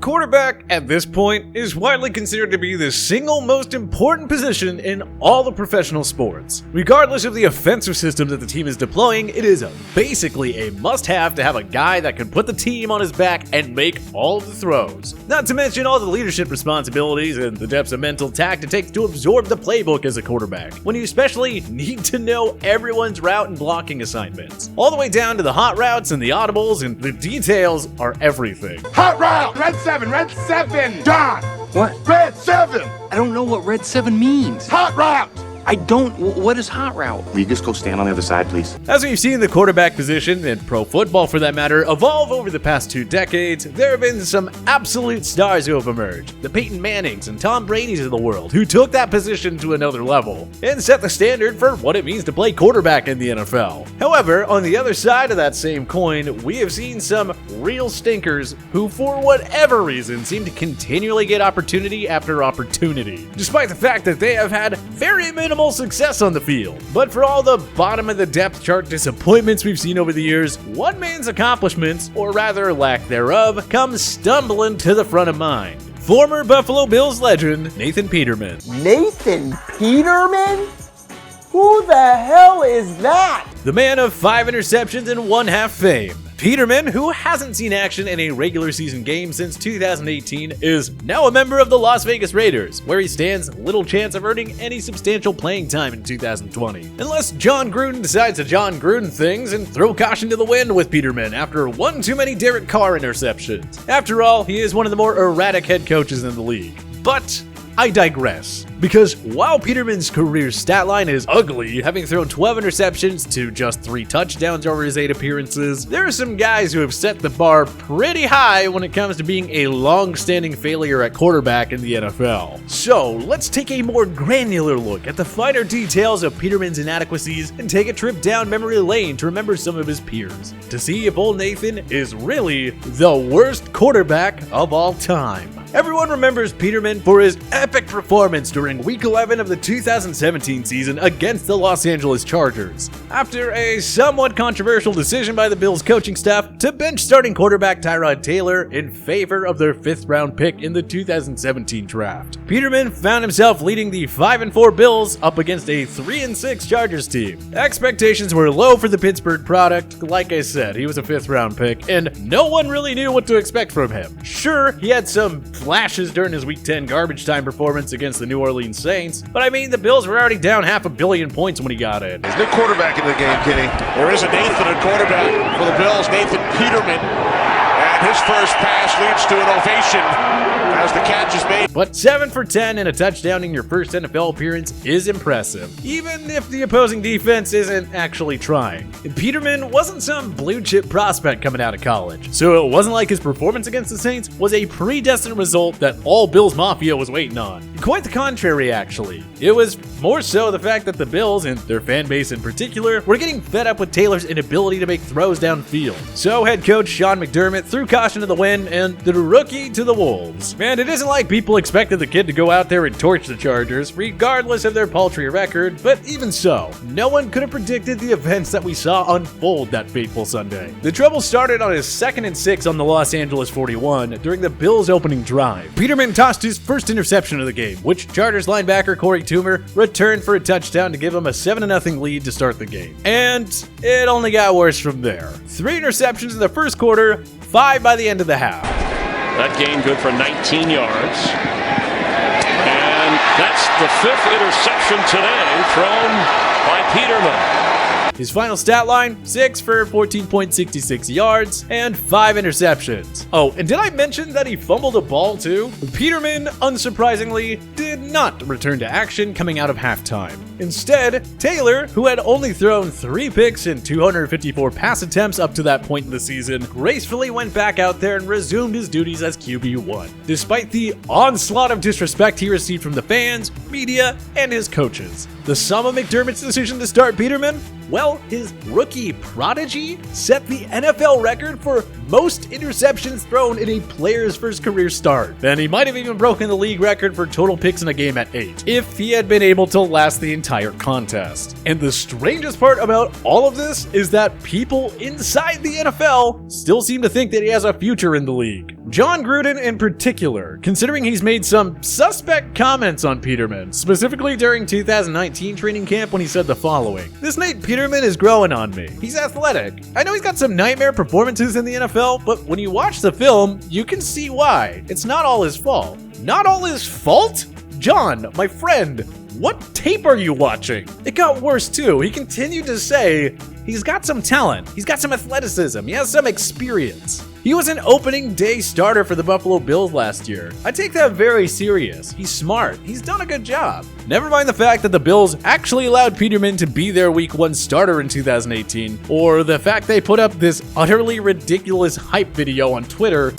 quarterback, at this point, is widely considered to be the single most important position in all the professional sports. Regardless of the offensive system that the team is deploying, it is basically a must-have to have a guy that can put the team on his back and make all of the throws. Not to mention all the leadership responsibilities and the depths of mental tact it takes to absorb the playbook as a quarterback, when you especially need to know everyone's route and blocking assignments. All the way down to the hot routes and the audibles, and the details are everything. Hot route! Red 7! John! What? Red 7! I don't know what Red 7 means. Hot route! I don't. What is hot route? Will you just go stand on the other side, please? As we've seen the quarterback position, and pro football for that matter, evolve over the past 2 decades, there have been some absolute stars who have emerged. The Peyton Mannings and Tom Brady's of the world, who took that position to another level, and set the standard for what it means to play quarterback in the NFL. However, on the other side of that same coin, we have seen some real stinkers who, for whatever reason, seem to continually get opportunity after opportunity, despite the fact that they have had very minimal success on the field. But for all the bottom of the depth chart disappointments we've seen over the years, one man's accomplishments, or rather lack thereof, come stumbling to the front of mind. Former Buffalo Bills legend, Nathan Peterman. Nathan Peterman? Who the hell is that? The man of 5 interceptions and 1/2 fame. Peterman, who hasn't seen action in a regular season game since 2018, is now a member of the Las Vegas Raiders, where he stands little chance of earning any substantial playing time in 2020. Unless John Gruden decides to John Gruden things and throw caution to the wind with Peterman after one too many Derek Carr interceptions. After all, he is one of the more erratic head coaches in the league. But I digress, because while Peterman's career stat line is ugly, having thrown 12 interceptions to just 3 touchdowns over his 8 appearances, there are some guys who have set the bar pretty high when it comes to being a long-standing failure at quarterback in the NFL. So let's take a more granular look at the finer details of Peterman's inadequacies and take a trip down memory lane to remember some of his peers, to see if old Nathan is really the worst quarterback of all time. Everyone remembers Peterman for his epic performance during Week 11 of the 2017 season against the Los Angeles Chargers, after a somewhat controversial decision by the Bills coaching staff to bench starting quarterback Tyrod Taylor in favor of their 5th-round pick in the 2017 draft. Peterman found himself leading the 5-4 Bills up against a 3-6 Chargers team. Expectations were low for the Pittsburgh product. Like I said, he was a 5th-round pick, and no one really knew what to expect from him. Sure, he had some flashes during his Week 10 garbage time performance against the New Orleans Saints, but I mean, the Bills were already down 500 million points when he got in. There's no quarterback in the game, Kenny. There is a Nathan at quarterback for the Bills, Nathan Peterman, and his first pass leads to an ovation as the catch is made. But 7 for 10 and a touchdown in your first NFL appearance is impressive, even if the opposing defense isn't actually trying. Peterman wasn't some blue chip prospect coming out of college, so it wasn't like his performance against the Saints was a predestined result that all Bills Mafia was waiting on. Quite the contrary, actually. It was more so the fact that the Bills, and their fan base in particular, were getting fed up with Taylor's inability to make throws downfield. So head coach Sean McDermott threw caution to the wind and the rookie to the wolves. And it isn't like people expected the kid to go out there and torch the Chargers, regardless of their paltry record, but even so, no one could have predicted the events that we saw unfold that fateful Sunday. The trouble started on his 2nd and 6 on the Los Angeles 41 during the Bills' opening drive. Peterman tossed his first interception of the game, which Chargers linebacker Corey Toomer returned for a touchdown to give him a 7-0 lead to start the game. And it only got worse from there. 3 interceptions in the first quarter, 5 by the end of the half. That gain good for 19 yards. And that's the 5th interception today thrown by Peterman. His final stat line, 6 for 14.66 yards and 5 interceptions. Oh, and did I mention that he fumbled a ball too? Peterman, unsurprisingly, did not return to action coming out of halftime. Instead, Taylor, who had only thrown 3 picks and 254 pass attempts up to that point in the season, gracefully went back out there and resumed his duties as QB1, despite the onslaught of disrespect he received from the fans, media, and his coaches. The sum of McDermott's decision to start Peterman? Well, his rookie prodigy set the NFL record for most interceptions thrown in a player's first career start. And he might have even broken the league record for total picks in a game at 8, if he had been able to last the entire contest. And the strangest part about all of this is that people inside the NFL still seem to think that he has a future in the league. John Gruden in particular, considering he's made some suspect comments on Peterman, specifically during 2019 training camp when he said the following: "This Nate Peterman is growing on me. He's athletic. I know he's got some nightmare performances in the NFL, but when you watch the film, you can see why. It's not all his fault." Not all his fault? John, my friend, what tape are you watching? It got worse too. He continued to say he's got some talent, he's got some athleticism, he has some experience. He was an opening day starter for the Buffalo Bills last year. I take that very serious. He's smart. He's done a good job. Never mind the fact that the Bills actually allowed Peterman to be their Week 1 starter in 2018, or the fact they put up this utterly ridiculous hype video on Twitter.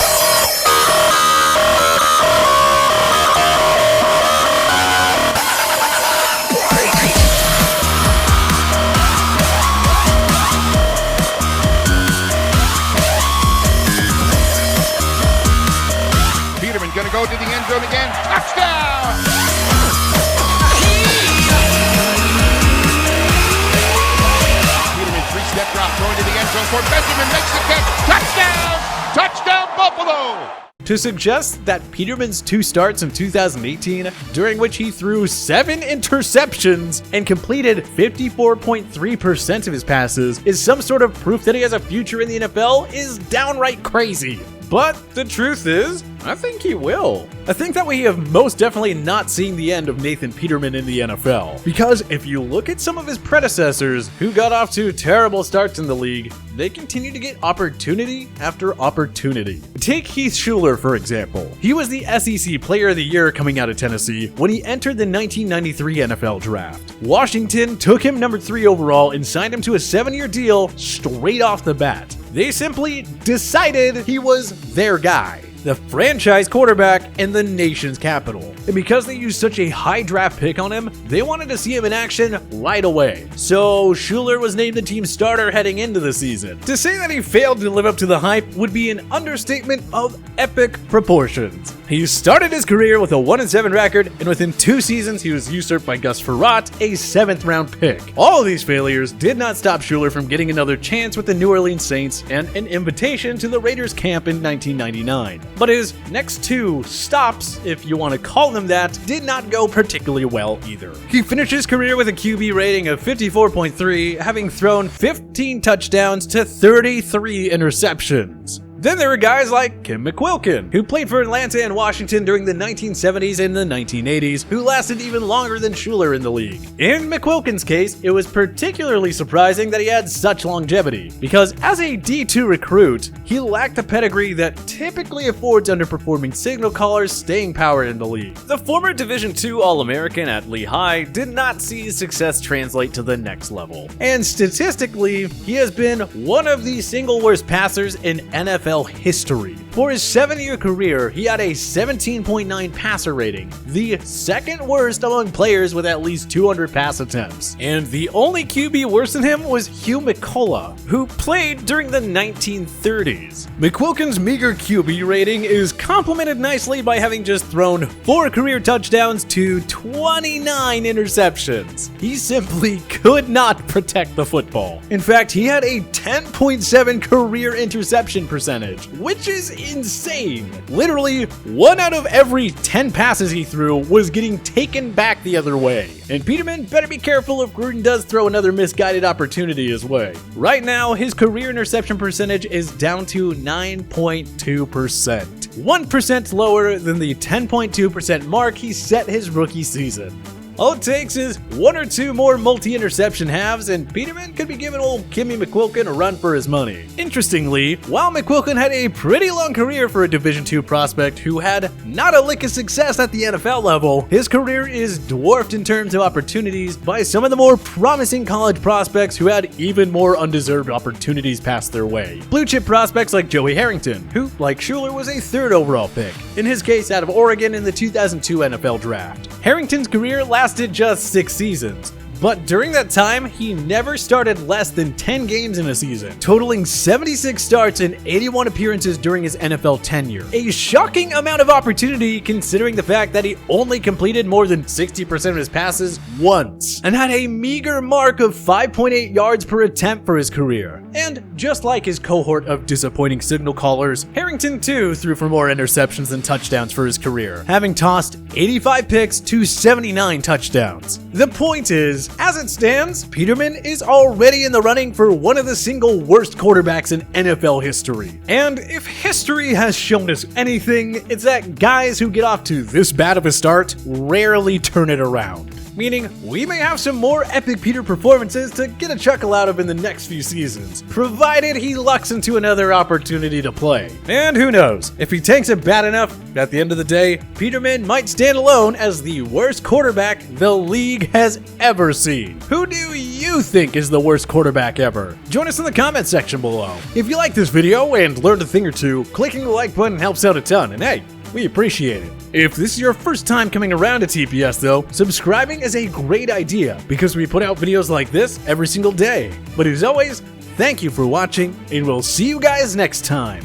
Gonna go to the end zone again. Touchdown! Peterman, 3-step drop, going to the end zone for Benjamin, makes the catch. Touchdown! Touchdown, Buffalo! To suggest that Peterman's 2 starts in 2018, during which he threw 7 interceptions and completed 54.3% of his passes, is some sort of proof that he has a future in the NFL is downright crazy. But the truth is, I think he will. I think that we have most definitely not seen the end of Nathan Peterman in the NFL. Because if you look at some of his predecessors who got off to terrible starts in the league, they continue to get opportunity after opportunity. Take Heath Schuler, for example. He was the SEC Player of the Year coming out of Tennessee when he entered the 1993 NFL Draft. Washington took him number 3 overall and signed him to a 7-year deal straight off the bat. They simply decided he was their guy, the franchise quarterback in the nation's capital. And because they used such a high draft pick on him, they wanted to see him in action right away. So Schuler was named the team's starter heading into the season. To say that he failed to live up to the hype would be an understatement of epic proportions. He started his career with a 1-7 record, and within 2 seasons he was usurped by Gus Frerotte, a 7th round pick. All of these failures did not stop Schuler from getting another chance with the New Orleans Saints and an invitation to the Raiders camp in 1999. But his next 2 stops, if you want to call them that, did not go particularly well either. He finished his career with a QB rating of 54.3, having thrown 15 touchdowns to 33 interceptions. Then there were guys like Kim McQuilkin, who played for Atlanta and Washington during the 1970s and the 1980s, who lasted even longer than Schuler in the league. In McQuilkin's case, it was particularly surprising that he had such longevity, because as a D2 recruit, he lacked the pedigree that typically affords underperforming signal callers staying power in the league. The former Division II All-American at Lehigh did not see his success translate to the next level. And statistically, he has been one of the single worst passers in NFL history. For his 7-year career, he had a 17.9 passer rating, the 2nd worst among players with at least 200 pass attempts. And the only QB worse than him was Hugh McCullough, who played during the 1930s. McQuilkin's meager QB rating is complemented nicely by having just thrown 4 career touchdowns to 29 interceptions. He simply could not protect the football. In fact, he had a 10.7 career interception percentage, which is insane. Literally, 1 out of every 10 passes he threw was getting taken back the other way. And Peterman better be careful if Gruden does throw another misguided opportunity his way. Right now, his career interception percentage is down to 9.2%, 1% lower than the 10.2% mark he set his rookie season. All it takes is 1 or 2 more multi-interception halves, and Peterman could be giving old Kimmy McQuilkin a run for his money. Interestingly, while McQuilkin had a pretty long career for a Division II prospect who had not a lick of success at the NFL level, his career is dwarfed in terms of opportunities by some of the more promising college prospects who had even more undeserved opportunities passed their way. Blue chip prospects like Joey Harrington, who, like Schuler, was a 3rd overall pick, in his case out of Oregon in the 2002 NFL Draft. Harrington's career lasted lasted just 6 seasons. But during that time, he never started less than 10 games in a season, totaling 76 starts and 81 appearances during his NFL tenure. A shocking amount of opportunity considering the fact that he only completed more than 60% of his passes once, and had a meager mark of 5.8 yards per attempt for his career. And just like his cohort of disappointing signal callers, Harrington too threw for more interceptions than touchdowns for his career, having tossed 85 picks to 79 touchdowns. The point is, as it stands, Peterman is already in the running for one of the single worst quarterbacks in NFL history. And if history has shown us anything, it's that guys who get off to this bad of a start rarely turn it around. Meaning, we may have some more epic Peter performances to get a chuckle out of in the next few seasons, provided he lucks into another opportunity to play. And who knows, if he tanks it bad enough, at the end of the day, Peterman might stand alone as the worst quarterback the league has ever seen. Who do you think is the worst quarterback ever? Join us in the comment section below. If you like this video and learned a thing or two, clicking the like button helps out a ton, and hey, we appreciate it. If this is your first time coming around to TPS though, subscribing is a great idea because we put out videos like this every single day. But as always, thank you for watching, and we'll see you guys next time.